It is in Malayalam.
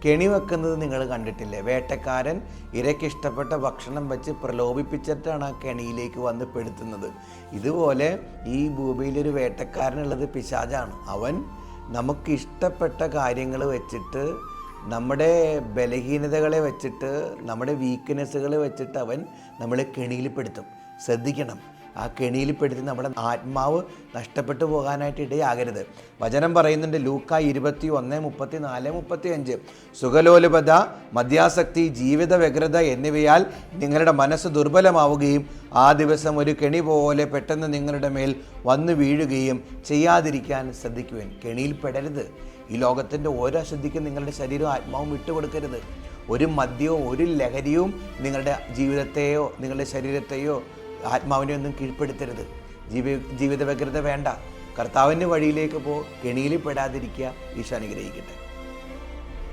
കെണി വെക്കുന്നത് നിങ്ങൾ കണ്ടിട്ടില്ലേ? വേട്ടക്കാരൻ ഇരയ്ക്കിഷ്ടപ്പെട്ട ഭക്ഷണം വെച്ച് പ്രലോഭിപ്പിച്ചിട്ടാണ് ആ കെണിയിലേക്ക് വന്ന് പെടുത്തുന്നത്. ഇതുപോലെ ഈ ഭൂമിയിലൊരു വേട്ടക്കാരനുള്ളത് പിശാചാണ്. അവൻ നമുക്കിഷ്ടപ്പെട്ട കാര്യങ്ങൾ വെച്ചിട്ട്, നമ്മുടെ ബലഹീനതകളെ വെച്ചിട്ട്, നമ്മുടെ വീക്ക്നെസ്സുകൾ വെച്ചിട്ട് അവൻ നമ്മളെ കെണിയിൽപ്പെടുത്തും. ശ്രദ്ധിക്കണം, ആ കെണിയിൽപ്പെടുത്തി നമ്മുടെ ആത്മാവ് നഷ്ടപ്പെട്ടു പോകാനായിട്ട് ഇടയാകരുത്. വചനം പറയുന്നുണ്ട്, ലൂക്ക 21:34-35, സുഖലോലുപത, മദ്യാസക്തി, ജീവിത വ്യഗ്രത എന്നിവയാൽ നിങ്ങളുടെ മനസ്സ് ദുർബലമാവുകയും ആ ദിവസം ഒരു കെണി പോലെ പെട്ടെന്ന് നിങ്ങളുടെ മേൽ വന്നു വീഴുകയും ചെയ്യാതിരിക്കാൻ ശ്രദ്ധിക്കുവാൻ. കെണിയിൽ പെടരുത്. ഈ ലോകത്തിൻ്റെ ഓരോ അശുദ്ധിക്കും നിങ്ങളുടെ ശരീരവും ആത്മാവും വിട്ടുകൊടുക്കരുത്. ഒരു മദ്യവും ഒരു ലഹരിയും നിങ്ങളുടെ ജീവിതത്തെയോ നിങ്ങളുടെ ശരീരത്തെയോ ആത്മാവിനെ ഒന്നും കീഴ്പ്പെടുത്തരുത്. ജീവിത വ്യഗ്രത വേണ്ട. കർത്താവിൻ്റെ വഴിയിലേക്ക് കെണിയിൽ പെടാതിരിക്കുക. ഈശോ അനുഗ്രഹിക്കട്ടെ.